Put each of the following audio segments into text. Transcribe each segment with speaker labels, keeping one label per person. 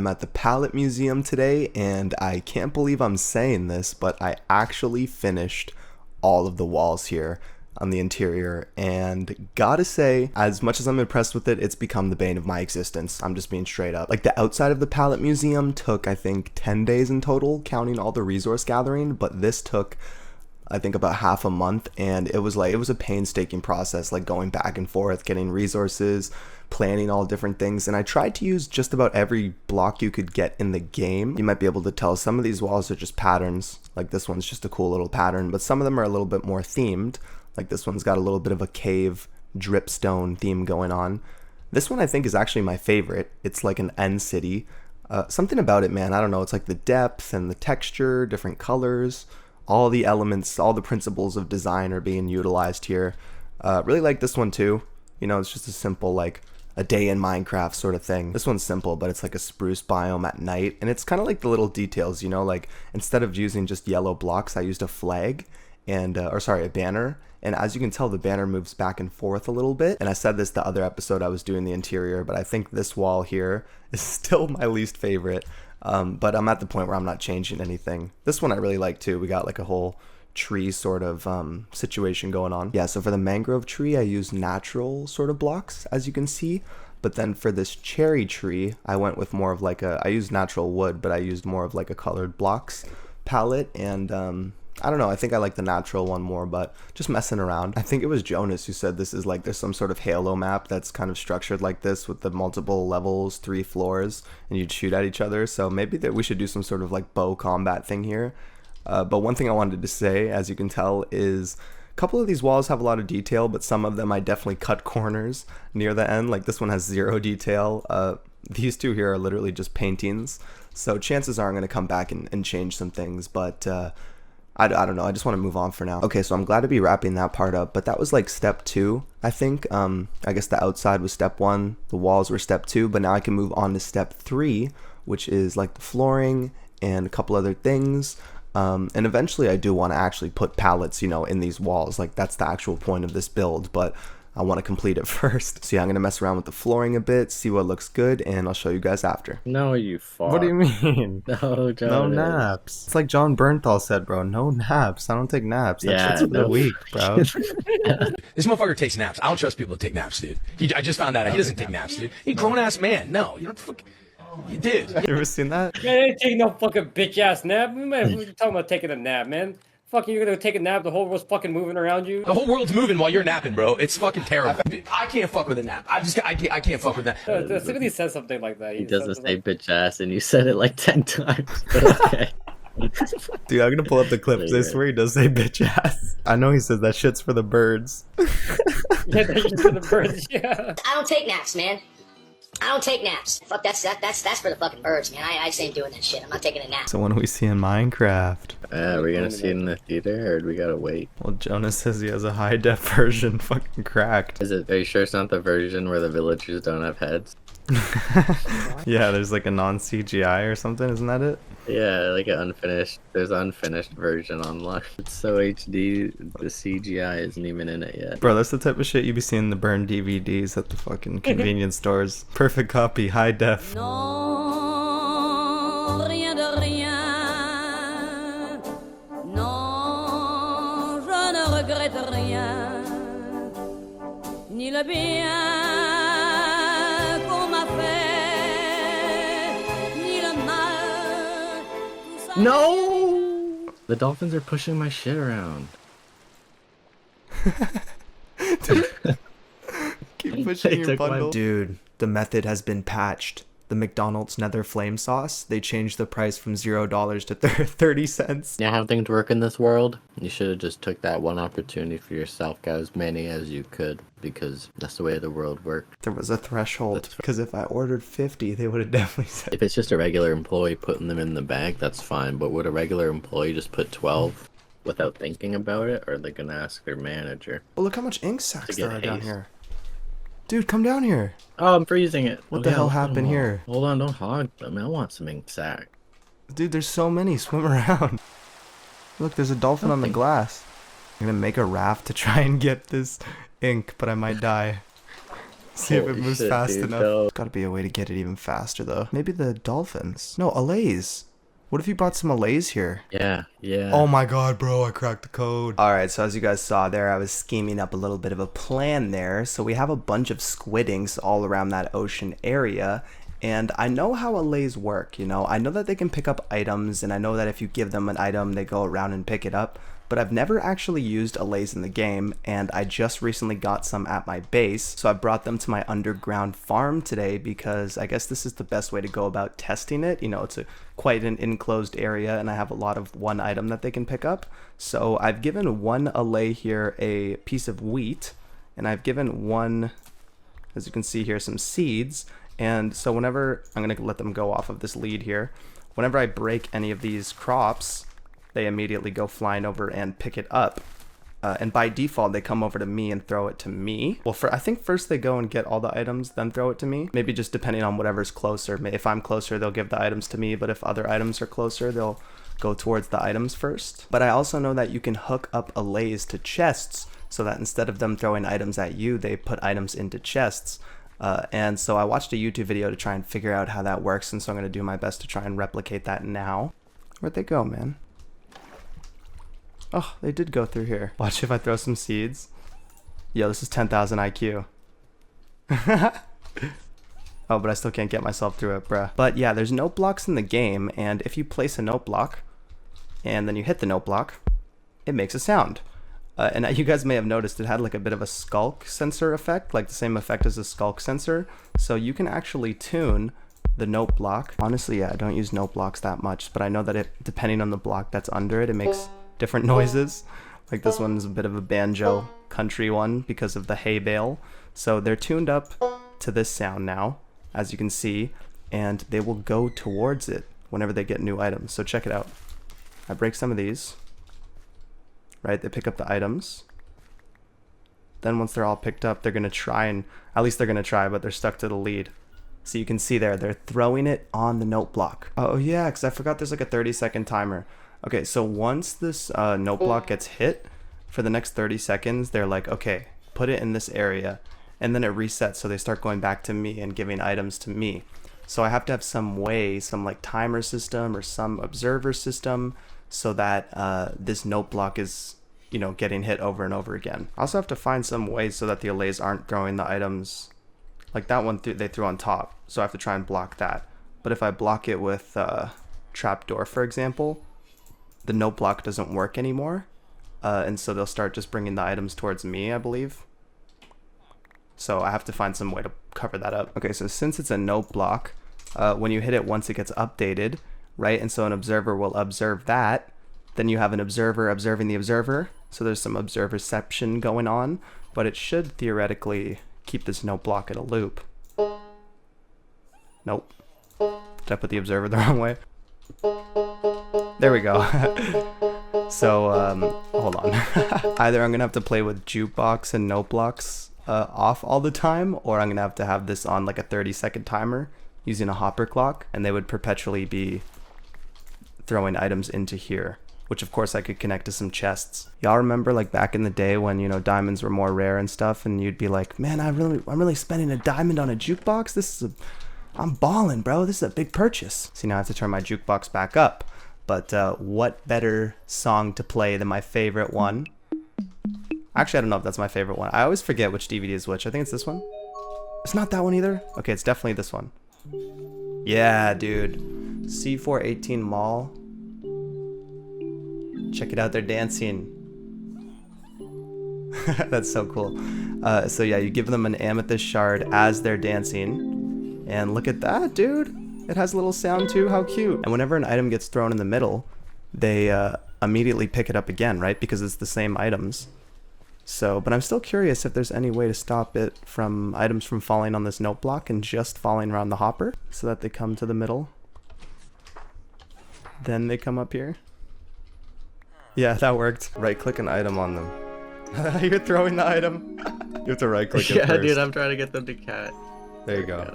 Speaker 1: I'm at the Palette Museum today, and I can't believe I'm saying this, but I actually finished all of the walls here on the interior, and gotta say, as much as I'm impressed with it, it's become the bane of my existence. I'm just being straight up. Like, the outside of the Palette Museum took, I think, 10 days in total, counting all the resource gathering, but this took, I think, about half a month, and it was a painstaking process, like going back and forth, getting resources, planning all different things, and I tried to use just about every block you could get in the game. You might be able to tell some of these walls are just patterns, like this one's just a cool little pattern, but some of them are a little bit more themed, like this one's got a little bit of a cave dripstone theme going on. This one I think is actually my favorite. It's like an end city. Something about it, man, I don't know, it's like the depth and the texture, different colors, all the elements, all the principles of design are being utilized here. Really like this one too. You know, it's just a simple, like, a day in Minecraft sort of thing. This one's simple, but it's like a spruce biome at night, and it's kind of like the little details, you know, like instead of using just yellow blocks, I used a flag and a banner, and as you can tell, the banner moves back and forth a little bit. And I said this the other episode I was doing the interior, but I think this wall here is still my least favorite. But I'm at the point where I'm not changing anything. This one I really like too. We got like a whole tree sort of situation going on. Yeah, so for the mangrove tree, I used natural sort of blocks, as you can see. But then for this cherry tree, I went with more of like I used natural wood, but I used more of like a colored blocks palette. And I don't know, I think I like the natural one more, but just messing around. I think it was Jonas who said this is like, there's some sort of Halo map that's kind of structured like this with the multiple levels, 3 floors, and you'd shoot at each other. So maybe that we should do some sort of like bow combat thing here. But one thing I wanted to say, as you can tell, is a couple of these walls have a lot of detail, but some of them I definitely cut corners near the end. Like this one has 0 detail. These two here are literally just paintings. So chances are I'm going to come back and change some things, but I don't know, I just want to move on for now. Okay, so I'm glad to be wrapping that part up, but that was like step 2, I think. I guess the outside was step 1, the walls were step 2, but now I can move on to step 3, which is like the flooring and a couple other things. And eventually I do want to actually put palettes, you know, in these walls. Like that's the actual point of this build, but I want to complete it first. So yeah, I'm going to mess around with the flooring a bit, see what looks good, and I'll show you guys after.
Speaker 2: No, you fuck.
Speaker 1: What do you mean?
Speaker 2: No, John.
Speaker 1: No naps. It's like John Bernthal said, bro. No naps. I don't take naps. That shit's for the weak, bro.
Speaker 3: This motherfucker takes naps. I don't trust people that take naps, dude. I just found out he doesn't take naps, dude. He's a grown-ass man. No, you don't fucking... Dude.
Speaker 1: You ever seen that?
Speaker 4: Man, I ain't taking no fucking bitch-ass nap. Man, what are you talking about taking a nap, man? Fucking, you're gonna take a nap, the whole world's fucking moving around you?
Speaker 3: The whole world's moving while you're napping, bro. It's fucking terrible. I can't fuck with a nap. I can't fuck with that.
Speaker 4: Somebody said something like that.
Speaker 2: He doesn't say bitch ass, and you said it like 10 times. But okay.
Speaker 1: Dude, I'm gonna pull up the clip. This where he does say bitch ass. I know he says that shit's for the birds.
Speaker 4: Yeah, that shit's for the birds, yeah.
Speaker 5: I don't take naps, man. I don't take naps. Fuck, that's for the fucking birds, man. I ain't doing that shit. I'm not taking a nap.
Speaker 1: So when we see in Minecraft?
Speaker 2: Are we gonna see it in the theater, or do we gotta wait?
Speaker 1: Well, Jonas says he has a high def version. Fucking cracked.
Speaker 2: Are you sure it's not the version where the villagers don't have heads?
Speaker 1: Yeah, there's like a non-CGI or something, isn't that it?
Speaker 2: Yeah, like there's an unfinished version online. It's so HD, the CGI isn't even in it yet.
Speaker 1: Bro, that's the type of shit you be seeing in the burned DVDs at the fucking convenience stores. Perfect copy, high def.
Speaker 6: Non, rien de rien. Non, je ne regrette rien. Ni le bien.
Speaker 2: No! The dolphins are pushing my shit around.
Speaker 1: Keep pushing your bundle. Dude, the method has been patched. The McDonald's Nether Flame Sauce, they changed the price from $0 to 30 cents.
Speaker 2: Yeah, how things work in this world? You should have just took that one opportunity for yourself, got as many as you could, because that's the way the world worked.
Speaker 1: There was a threshold, because if I ordered 50, they would have definitely said...
Speaker 2: If it's just a regular employee putting them in the bag, that's fine, but would a regular employee just put 12 without thinking about it, or are they gonna ask their manager?
Speaker 1: Well, look how much ink sacks there are down here. Dude, come down here.
Speaker 2: Oh, I'm freezing it.
Speaker 1: What the hell happened here?
Speaker 2: Hold on, don't hog them. I want some ink sack.
Speaker 1: Dude, there's so many. Swim around. Look, there's a dolphin on the glass. I'm gonna make a raft to try and get this ink, but I might die. See if it
Speaker 2: Holy
Speaker 1: moves
Speaker 2: shit,
Speaker 1: fast
Speaker 2: dude,
Speaker 1: enough.
Speaker 2: no.
Speaker 1: Gotta be a way to get it even faster though. Maybe the dolphins. No, Allays. What if you brought some Allays here?
Speaker 2: Yeah, yeah.
Speaker 1: Oh my god, bro, I cracked the code. Alright, so as you guys saw there, I was scheming up a little bit of a plan there. So we have a bunch of squiddings all around that ocean area. And I know how Allays work, you know. I know that they can pick up items, and I know that if you give them an item, they go around and pick it up. But I've never actually used Allays in the game, and I just recently got some at my base. So I brought them to my underground farm today because I guess this is the best way to go about testing it. You know, it's quite an enclosed area, and I have a lot of one item that they can pick up. So I've given one Allay here a piece of wheat, and I've given one, as you can see here, some seeds. And so whenever, I'm going to let them go off of this lead here, whenever I break any of these crops, they immediately go flying over and pick it up. And by default, they come over to me and throw it to me. Well, I think first they go and get all the items, then throw it to me. Maybe just depending on whatever's closer. If I'm closer, they'll give the items to me, but if other items are closer, they'll go towards the items first. But I also know that you can hook up Allays to chests, so that instead of them throwing items at you, they put items into chests. And so I watched a YouTube video to try and figure out how that works, and so I'm going to do my best to try and replicate that now. Where'd they go, man? Oh, they did go through here. Watch if I throw some seeds. Yo, this is 10,000 IQ. Oh, but I still can't get myself through it, bruh. But yeah, there's note blocks in the game, and if you place a note block, and then you hit the note block, it makes a sound. And you guys may have noticed it had like a bit of a skulk sensor effect, like the same effect as a skulk sensor. So you can actually tune the note block. Honestly, yeah, I don't use note blocks that much, but I know that it, depending on the block that's under it, it makes different noises. Like this one's a bit of a banjo country one because of the hay bale. So they're tuned up to this sound now, as you can see, and they will go towards it whenever they get new items. So check it out. I break some of these. Right, they pick up the items. Then once they're all picked up, they're gonna try and, at least they're gonna try, but they're stuck to the lead. So you can see there, they're throwing it on the note block. Oh yeah, because I forgot there's like a 30-second timer. Okay, so once this note block gets hit, for the next 30 seconds, they're like, okay, put it in this area. And then it resets, so they start going back to me and giving items to me. So I have to have some way, some like timer system or some observer system, so that this note block is, you know, getting hit over and over again. I also have to find some way so that the Allays aren't throwing the items, like that one they threw on top, so I have to try and block that. But if I block it with trapdoor, for example, the note block doesn't work anymore, and so they'll start just bringing the items towards me, I believe. So I have to find some way to cover that up. Okay, so since it's a note block, when you hit it once it gets updated, right, and so an observer will observe that, then you have an observer observing the observer, so there's some observerception going on, but it should theoretically keep this note block in a loop. Nope. Did I put the observer the wrong way? There we go. So hold on. Either I'm gonna have to play with jukebox and note blocks off all the time, or I'm gonna have to have this on like a 30-second timer using a hopper clock, and they would perpetually be throwing items into here, which of course I could connect to some chests. Y'all remember like back in the day when, you know, diamonds were more rare and stuff, and you'd be like, man, I'm really spending a diamond on a jukebox. I'm balling, bro. This is a big purchase. See, now I have to turn my jukebox back up. But what better song to play than my favorite one? Actually, I don't know if that's my favorite one. I always forget which DVD is which. I think it's this one. It's not that one either. Okay, it's definitely this one. Yeah, dude. C418 Mall. Check it out, they're dancing. That's so cool. So yeah, you give them an amethyst shard as they're dancing. And look at that, dude. It has a little sound too, how cute. And whenever an item gets thrown in the middle, they immediately pick it up again, right? Because it's the same items. So, but I'm still curious if there's any way to stop it from items from falling on this note block and just falling around the hopper so that they come to the middle. Then they come up here. Yeah, that worked. Right click an item on them. You're throwing the item. You have to right click it
Speaker 2: Yeah,
Speaker 1: first.
Speaker 2: dude, I'm trying to get them to cat.
Speaker 1: There you go.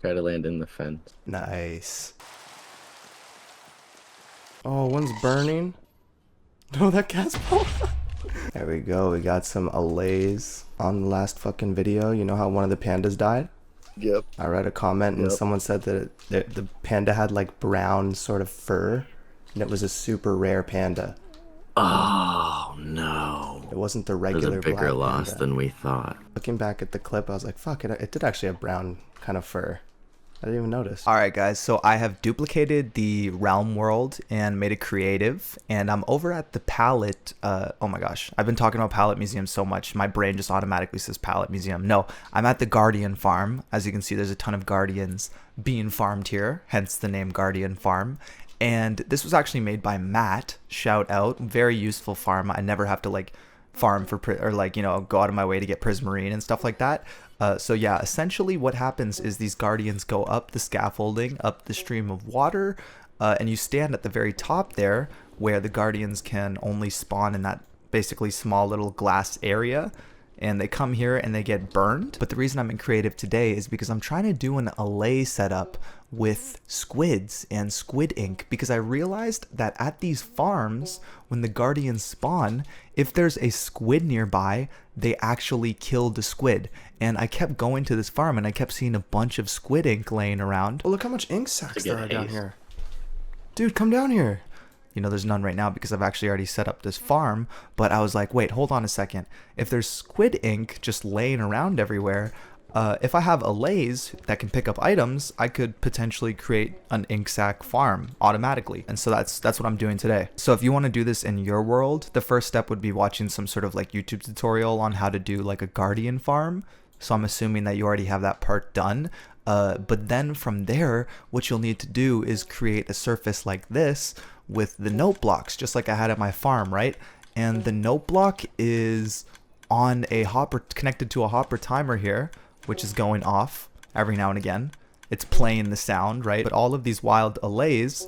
Speaker 2: Try to land in the fence.
Speaker 1: Nice. Oh, one's burning. No, that gas ball. There we go. We got some allays on the last fucking video. You know how one of the pandas died?
Speaker 2: Yep.
Speaker 1: I read a comment and someone said that the panda had like brown sort of fur, and it was a super rare panda.
Speaker 2: Oh no.
Speaker 1: It wasn't the
Speaker 2: It was
Speaker 1: regular
Speaker 2: a bigger
Speaker 1: black
Speaker 2: loss
Speaker 1: panda.
Speaker 2: than we thought.
Speaker 1: Looking back at the clip, I was like, fuck, it did actually have brown kind of fur. I didn't even notice. All right, guys, so I have duplicated the realm world and made it creative, and I'm over at the palette. Oh my gosh, I've been talking about palette museum so much, my brain just automatically says palette museum. No, I'm at the guardian farm. As you can see, there's a ton of guardians being farmed here, hence the name Guardian Farm. And this was actually made by Matt. Shout out, very useful farm. I never have to like farm for or like, you know, go out of my way to get prismarine and stuff like that. So yeah, essentially what happens is these guardians go up the scaffolding, up the stream of water, and you stand at the very top there where the guardians can only spawn in that basically small little glass area. And they come here and they get burned. But the reason I'm in creative today is because I'm trying to do an Allay setup with squids and squid ink, because I realized that at these farms, when the guardians spawn, if there's a squid nearby, they actually kill the squid. And I kept going to this farm and I kept seeing a bunch of squid ink laying around. Oh, look how much ink sacks there are down here. Dude, come down here. You know, there's none right now because I've actually already set up this farm, but I was like, wait, hold on a second. If there's squid ink just laying around everywhere, if I have allays that can pick up items, I could potentially create an ink sac farm automatically. And so that's what I'm doing today. So if you want to do this in your world, the first step would be watching some sort of like YouTube tutorial on how to do like a guardian farm. So I'm assuming that you already have that part done. But then from there, what you'll need to do is create a surface like this with the note blocks, just like I had at my farm, right? And the note block is on a hopper, connected to a hopper timer here, which is going off every now and again. It's playing the sound, right? But all of these wild allays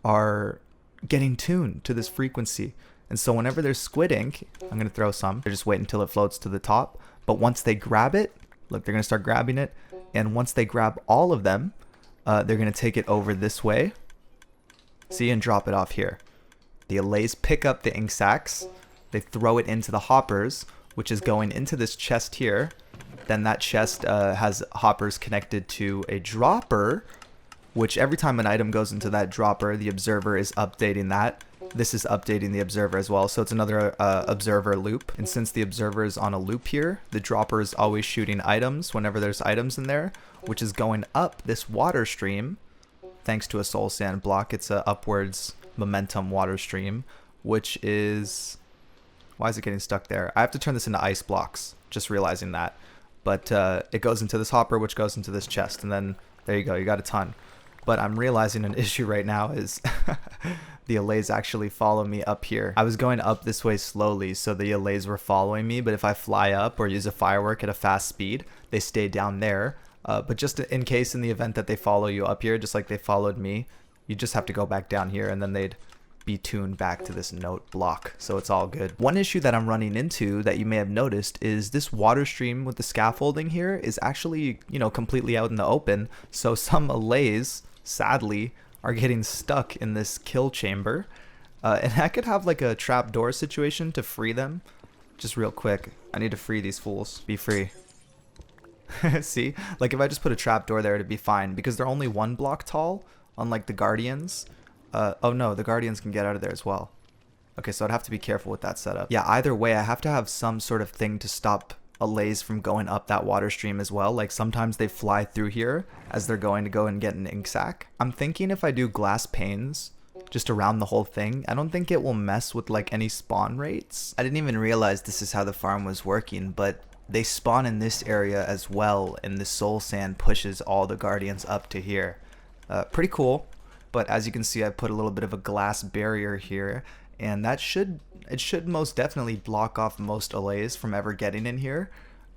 Speaker 1: are getting tuned to this frequency. And so whenever there's squid ink, I'm going to throw some. They're just wait until it floats to the top. But once they grab it, look, they're going to start grabbing it. And once they grab all of them, they're going to take it over this way. See, and drop it off here. The allays pick up the ink sacs. They throw it into the hoppers, which is going into this chest here. Then that chest has hoppers connected to a dropper, which every time an item goes into that dropper, the observer is updating that. This is updating the observer as well, so it's another observer loop. And since the observer is on a loop here, the dropper is always shooting items whenever there's items in there, which is going up this water stream. Thanks to a soul sand block, it's a upwards momentum water stream, which is... Why is it getting stuck there? I have to turn this into ice blocks, just realizing that. But it goes into this hopper, which goes into this chest, and then there you go, you got a ton. But I'm realizing an issue right now is the allays actually follow me up here. I was going up this way slowly, so the allays were following me, but if I fly up or use a firework at a fast speed, they stay down there. But just in case, in the event that they follow you up here, just like they followed me, you just have to go back down here and then they'd be tuned back to this note block. So it's all good. One issue that I'm running into that you may have noticed is this water stream with the scaffolding here is actually, you know, completely out in the open. So some allays, sadly, are getting stuck in this kill chamber. And I could have like a trapdoor situation to free them. Just real quick. I need to free these fools. Be free. See, like if I just put a trapdoor there, it'd be fine because they're only 1 block tall, unlike the guardians. Oh no, the guardians can get out of there as well. Okay, so I'd have to be careful with that setup. Yeah, either way, I have to have some sort of thing to stop allays from going up that water stream as well. Like sometimes they fly through here as they're going to go and get an ink sac. I'm thinking if I do glass panes just around the whole thing, I don't think it will mess with like any spawn rates. I didn't even realize this is how the farm was working, but they spawn in this area as well, and the soul sand pushes all the guardians up to here. Pretty cool, but as you can see, I put a little bit of a glass barrier here, and that should most definitely block off most allays from ever getting in here.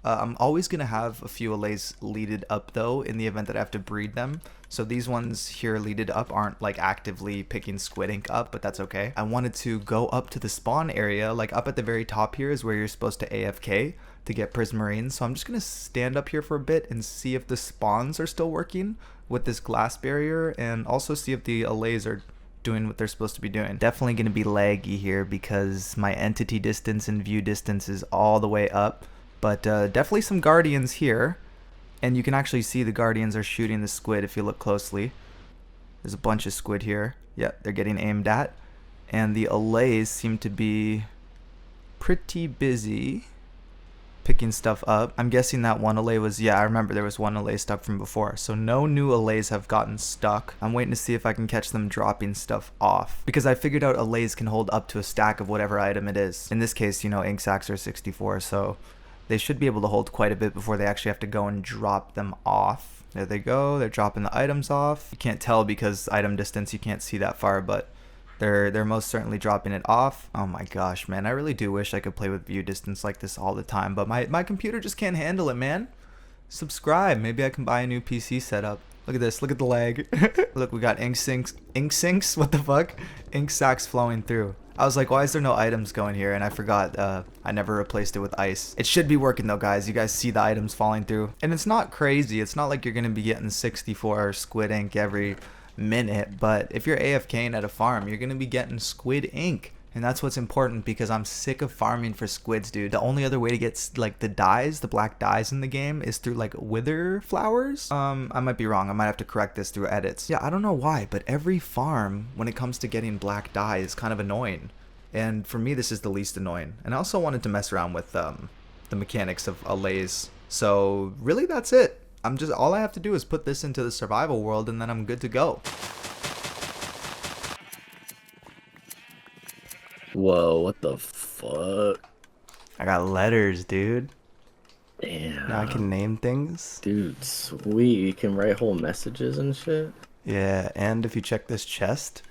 Speaker 1: I'm always going to have a few allays leaded up though in the event that I have to breed them. So these ones here leaded up aren't like actively picking squid ink up, but that's okay. I wanted to go up to the spawn area, like up at the very top here is where you're supposed to AFK to get prismarines. So I'm just going to stand up here for a bit and see if the spawns are still working with this glass barrier, and also see if the allays are
Speaker 7: doing what they're supposed to be doing. Definitely going to be laggy here because my entity distance and view distance is all the way up. But definitely some guardians here. And you can actually see the guardians are shooting the squid if you look closely. There's a bunch of squid here. Yeah, they're getting aimed at. And the Allays seem to be pretty busy picking stuff up. I'm guessing that one Allay was, yeah, I remember there was one Allay stuck from before. So no new Allays have gotten stuck. I'm waiting to see if I can catch them dropping stuff off. Because I figured out Allays can hold up to a stack of whatever item it is. In this case, you know, ink sacks are 64, so they should be able to hold quite a bit before they actually have to go and drop them off. There they go, they're dropping the items off. You can't tell because item distance, you can't see that far, but they're most certainly dropping it off. Oh my gosh, man, I really do wish I could play with view distance like this all the time, but my computer just can't handle it, man. Subscribe, maybe I can buy a new PC setup. Look at this, look at the lag. Look, we got ink sinks, what the fuck? Ink sacks flowing through. I was like, why is there no items going here? And I forgot, I never replaced it with ice. It should be working though, guys. You guys see the items falling through. And it's not crazy. It's not like you're gonna be getting 64 squid ink every minute, but if you're AFKing at a farm, you're gonna be getting squid ink. And that's what's important because I'm sick of farming for squids, dude. The only other way to get like the dyes, the black dyes in the game is through like wither flowers. I might be wrong. I might have to correct this through edits. Yeah, I don't know why, but every farm when it comes to getting black dye is kind of annoying. And for me, this is the least annoying. And I also wanted to mess around with the mechanics of Allays. So really that's it. All I have to do is put this into the survival world and then I'm good to go.
Speaker 2: Whoa, what the fuck?
Speaker 7: I got letters, dude.
Speaker 2: Damn.
Speaker 7: Now I can name things.
Speaker 2: Dude, sweet. You can write whole messages and shit.
Speaker 7: Yeah, and if you check this chest,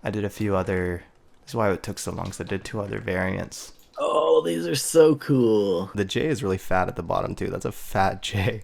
Speaker 7: I did a few other... This is why it took so long, because I did 2 other variants.
Speaker 2: Oh, these are so cool.
Speaker 1: The J is really fat at the bottom too. That's a fat J.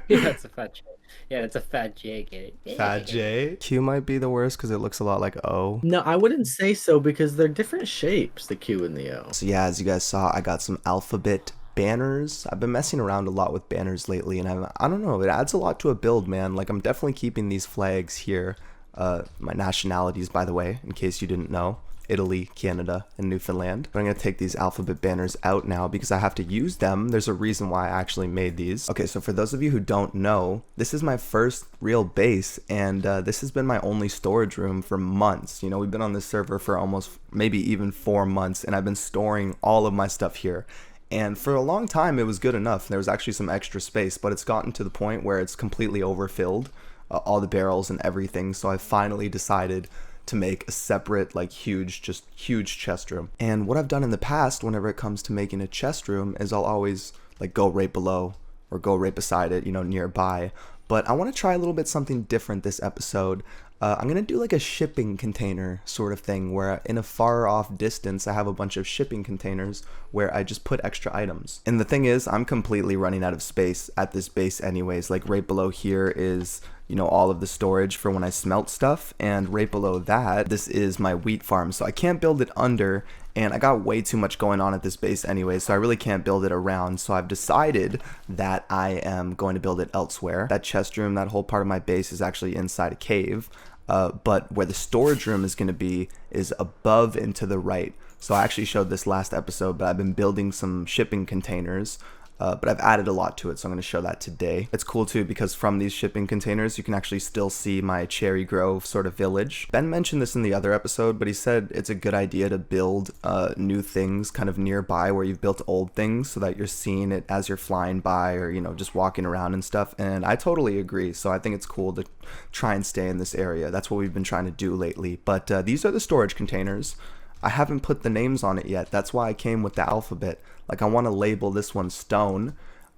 Speaker 4: Yeah, that's a fat J. Yeah, that's a fat J. Get it?
Speaker 1: Fat J. Q might be the worst because it looks a lot like O.
Speaker 2: No, I wouldn't say so because they're different shapes, the Q and the O.
Speaker 1: So yeah, as you guys saw, I got some alphabet banners. I've been messing around a lot with banners lately, and I don't know, it adds a lot to a build, man. Like, I'm definitely keeping these flags here. My nationalities, by the way, in case you didn't know. Italy, Canada, and Newfoundland. But I'm going to take these alphabet banners out now because I have to use them. There's a reason why I actually made these. Okay, so for those of you who don't know, this is my first real base, and this has been my only storage room for months. You know, we've been on this server for almost maybe even 4 months, and I've been storing all of my stuff here. And for a long time, it was good enough. There was actually some extra space, but it's gotten to the point where it's completely overfilled, all the barrels and everything. So I finally decided to make a separate, like, huge chest room. And what I've done in the past whenever it comes to making a chest room is I'll always like go right below or go right beside it, you know, nearby. But I want to try a little bit something different this episode. I'm gonna do like a shipping container sort of thing where in a far off distance I have a bunch of shipping containers where I just put extra items. And the thing is, I'm completely running out of space at this base anyways. Like right below here is, you know, all of the storage for when I smelt stuff, and right below that, this is my wheat farm. So I can't build it under, and I got way too much going on at this base anyway, so I really can't build it around. So I've decided that I am going to build it elsewhere. That chest room, that whole part of my base is actually inside a cave. But where the storage room is going to be is above and to the right. So I actually showed this last episode, but I've been building some shipping containers, but I've added a lot to it, so I'm going to show that today. It's cool too because from these shipping containers you can actually still see my Cherry Grove sort of village. Ben mentioned this in the other episode, but he said it's a good idea to build new things kind of nearby where you've built old things so that you're seeing it as you're flying by or, you know, just walking around and stuff. And I totally agree. So I think it's cool to try and stay in this area. That's what we've been trying to do lately. But these are the storage containers. I haven't put the names on it yet. That's why I came with the alphabet. Like, I want to label this one stone,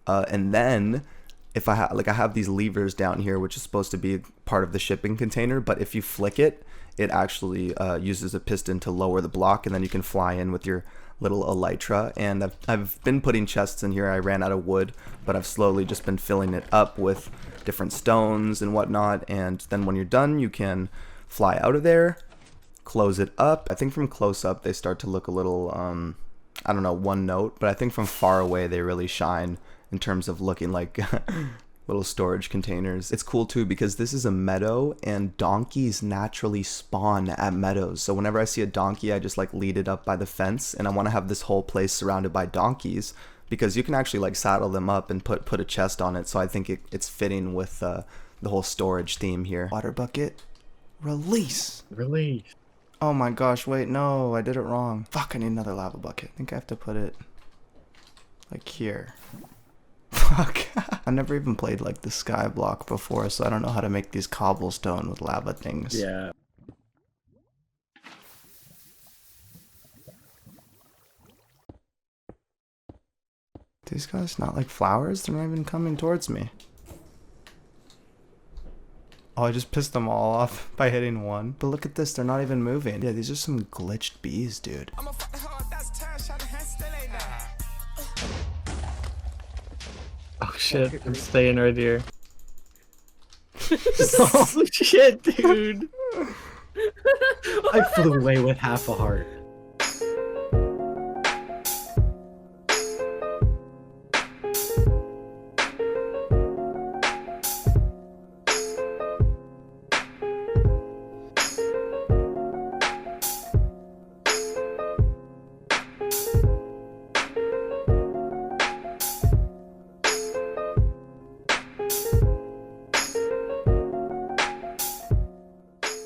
Speaker 1: and then if I have these levers down here, which is supposed to be part of the shipping container, but if you flick it, it actually uses a piston to lower the block, and then you can fly in with your little elytra. And I've been putting chests in here. I ran out of wood, but I've slowly just been filling it up with different stones and whatnot. And then when you're done, you can fly out of there, close it up. I think from close up they start to look a little I don't know, one note, but I think from far away they really shine in terms of looking like little storage containers. It's cool too because this is a meadow and donkeys naturally spawn at meadows. So whenever I see a donkey, I just like lead it up by the fence, and I want to have this whole place surrounded by donkeys because you can actually like saddle them up and put a chest on it. So I think it's fitting with the whole storage theme here. Water bucket, release.
Speaker 2: Really?
Speaker 1: Oh my gosh, wait, no, I did it wrong. Fuck, I need another lava bucket. I think I have to put it like here. Fuck. I've never even played like the sky block before, so I don't know how to make these cobblestone with lava things.
Speaker 2: Yeah.
Speaker 1: These guys not like flowers? They're not even coming towards me. Oh, I just pissed them all off by hitting one. But look at this, they're not even moving. Yeah, these are some glitched bees, dude.
Speaker 2: Oh shit, I'm staying right here. Oh shit, dude. I flew away with half a heart.